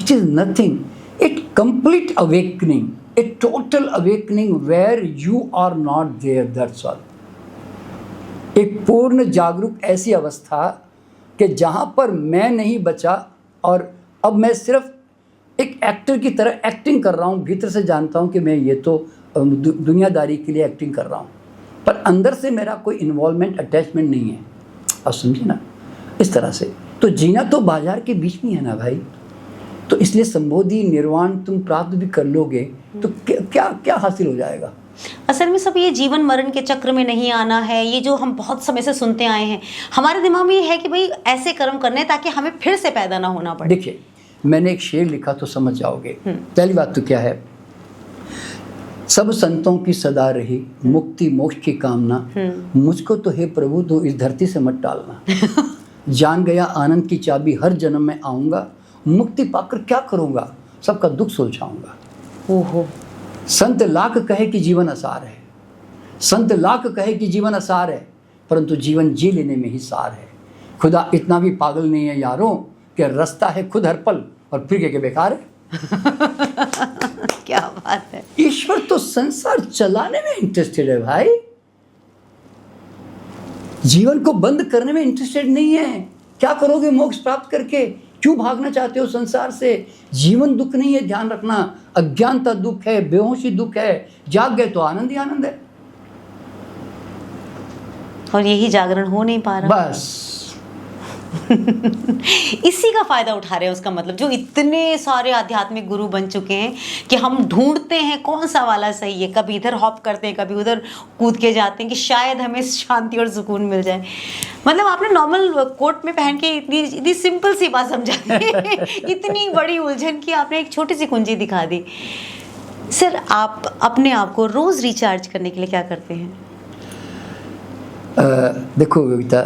It is nothing, it complete awakening, a total awakening where you are not there, that's all. एक पूर्ण जागरूक ऐसी अवस्था कि जहाँ पर मैं नहीं बचा, और अब मैं सिर्फ एक एक्टर की तरह एक्टिंग कर रहा हूँ। भीतर से जानता हूँ कि मैं ये तो दुनियादारी के लिए एक्टिंग कर रहा हूँ, पर अंदर से मेरा कोई इन्वॉल्वमेंट, अटैचमेंट नहीं है। आप समझे ना, इस तरह से। तो जीना तो बाजार के बीच में है ना भाई। तो इसलिए संबोधि, निर्वाण तुम प्राप्त भी कर लोगे तो क्या क्या हासिल हो जाएगा? असल में सब ये जीवन मरण के चक्र में नहीं आना है, ये जो हम बहुत समय से सुनते आए हैं, हमारे दिमाग में ये है कि भाई ऐसे कर्म करने ताकि हमें फिर से पैदा ना होना पड़े। देखिए, मैंने एक शेर लिखा तो समझ जाओगे। पहली बात तो क्या है, सब संतों की सदा रही मुक्ति मोक्ष की कामना, मुझको तो हे प्रभु तो इस धरती से मत टालना। जान गया आनंद की चाबी, हर जन्म में आऊँगा, मुक्ति पाकर क्या करूँगा, सबका दुख सुलझाऊंगा। ओहो। संत लाख कहे कि जीवन आसार है, संत लाख कहे कि जीवन आसार है, परंतु जीवन जी लेने में ही सार है। खुदा इतना भी पागल नहीं है यारों कि रास्ता है खुद हर पल और फिर के बेकार है। क्या बात है। ईश्वर तो संसार चलाने में इंटरेस्टेड है भाई, जीवन को बंद करने में इंटरेस्टेड नहीं है। क्या करोगे मोक्ष प्राप्त करके? क्यों भागना चाहते हो संसार से? जीवन दुख नहीं है, ध्यान रखना। अज्ञानता दुख है, बेहोशी दुख है, जाग गए तो आनंद ही आनंद है। और यही जागरण हो नहीं पा रहा। बस इसी का फायदा उठा रहे हैं, उसका मतलब जो इतने सारे आध्यात्मिक गुरु बन चुके हैं कि हम ढूंढते हैं कौन सा वाला सही है, कभी इधर हॉप करते हैं, कभी उधर कूद के जाते हैं कि शायद हमें शांति और सुकून मिल जाए। मतलब आपने नॉर्मल कोट में पहन के इतनी सिंपल सी बात समझा दी इतनी बड़ी उलझन की आपने एक छोटी सी कुंजी दिखा दी। सर, आप अपने आप को रोज रिचार्ज करने के लिए क्या करते हैं? देखो योगिता,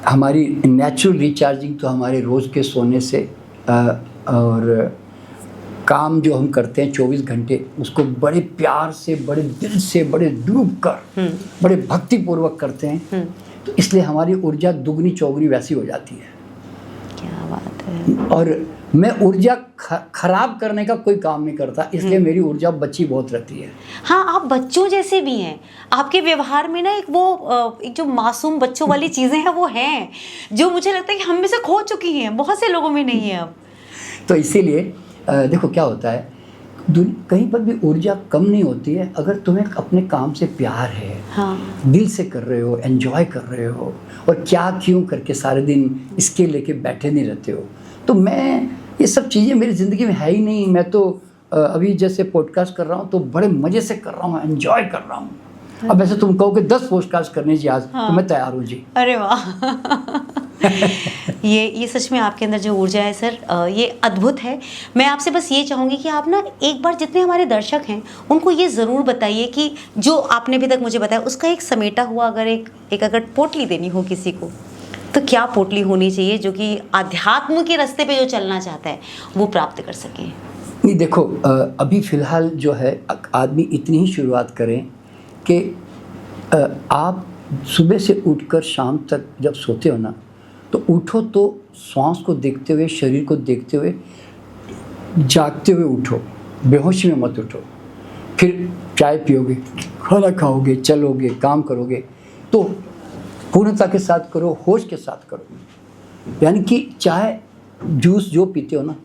हमारी नेचुरल रिचार्जिंग तो हमारे रोज़ के सोने से और काम जो हम करते हैं 24 घंटे उसको बड़े प्यार से, बड़े दिल से, बड़े डूब कर, बड़े भक्तिपूर्वक करते हैं, तो इसलिए हमारी ऊर्जा दुगनी चौगुनी वैसी हो जाती है। क्या बात है। और मैं ऊर्जा खराब करने का कोई काम नहीं करता, इसलिए मेरी ऊर्जा बची बहुत रहती है। हाँ, आप बच्चों जैसे भी हैं, आपके व्यवहार में ना एक जो मासूम बच्चों वाली चीज़ें हैं वो हैं, जो मुझे लगता है कि हम में से खो चुकी हैं, बहुत से लोगों में नहीं है अब। तो इसीलिए देखो क्या होता है, कहीं पर भी ऊर्जा कम नहीं होती है अगर तुम्हें अपने काम से प्यार है, हाँ। दिल से कर रहे हो, एंजॉय कर रहे हो, और क्या क्यों करके सारे दिन इसके लेके बैठे नहीं रहते हो। तो मैं ये सब चीज़ें मेरी ज़िंदगी में है ही नहीं। मैं तो अभी जैसे पॉडकास्ट कर रहा हूँ तो बड़े मज़े से कर रहा हूँ, एंजॉय कर रहा हूँ। अब वैसे तुम कहो कि 10 पॉडकास्ट करने जी आज, तो मैं तैयार हूँ जी। अरे वाह ये सच में आपके अंदर जो ऊर्जा है सर, ये अद्भुत है। मैं आपसे बस ये चाहूँगी कि आप ना एक बार जितने हमारे दर्शक हैं उनको ये ज़रूर बताइए कि जो आपने अभी तक मुझे बताया उसका एक समेटा हुआ अगर अगर पोटली देनी हो किसी को, तो क्या पोटली होनी चाहिए जो कि आध्यात्म के रास्ते पे जो चलना चाहता है वो प्राप्त कर सके? नहीं देखो, अभी फ़िलहाल जो है आदमी इतनी ही शुरुआत करें कि आप सुबह से उठकर शाम तक जब सोते हो ना, तो उठो तो श्वास को देखते हुए, शरीर को देखते हुए, जागते हुए उठो, बेहोशी में मत उठो। फिर चाय पियोगे, खाना खाओगे, चलोगे, काम करोगे, तो पूर्णता के साथ करो, होश के साथ करो। यानी कि चाय जूस जो पीते हो ना,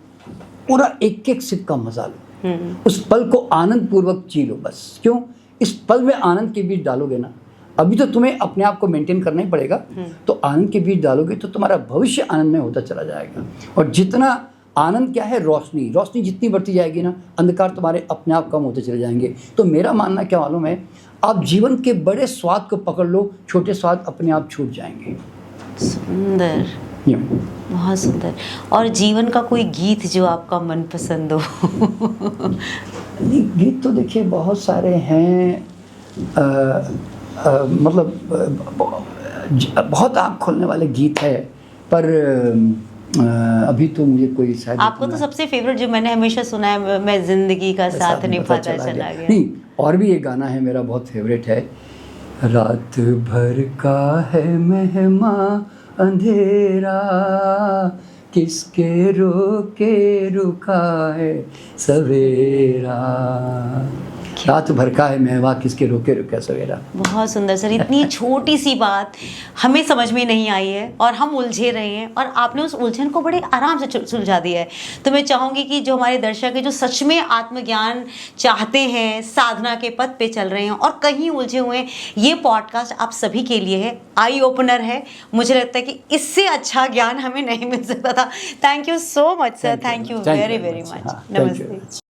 पूरा एक एक सिप का मजा लो, उस पल को आनंद पूर्वक जी लो बस। क्यों? इस पल में आनंद के बीज डालोगे ना, अभी तो तुम्हें अपने आप को मेंटेन करना ही पड़ेगा, तो आनंद के बीज डालोगे तो तुम्हारा भविष्य आनंद में होता चला जाएगा। और जितना आनंद क्या है, रोशनी जितनी बढ़ती जाएगी ना, अंधकार तुम्हारे अपने आप कम होते चले जाएंगे। तो मेरा मानना क्या मालूम है, आप जीवन के बड़े स्वाद को पकड़ लो, छोटे स्वाद अपने आप छूट जाएंगे। सुंदर, बहुत सुंदर। और जीवन का कोई गीत जो आपका मनपसंद हो? गीत तो देखिए बहुत सारे हैं, मतलब बहुत आँख खोलने वाले गीत है, पर अभी तो मुझे कोई शायद। आपको तो सबसे फेवरेट जो मैंने हमेशा सुना है, मैं जिंदगी का साथ निभाता चला गया। नहीं, और भी एक गाना है मेरा बहुत फेवरेट है, रात भर का है मेहमां अंधेरा, किसके रोके रुका है सवेरा। रात भर का है मेहवा, किसके रोके रुका सवेरा। बहुत सुंदर सर, इतनी छोटी सी बात हमें समझ में नहीं आई है और हम उलझे रहे हैं, और आपने उस उलझन को बड़े आराम से सुलझा दिया है। तो मैं चाहूँगी कि जो हमारे दर्शक हैं, जो सच में आत्मज्ञान चाहते हैं, साधना के पथ पे चल रहे हैं और कहीं उलझे हुए हैं, ये पॉडकास्ट आप सभी के लिए है, आई ओपनर है। मुझे लगता है कि इससे अच्छा ज्ञान हमें नहीं मिल सकता था। Thank you so much sir, thank you very very much. नमस्ते।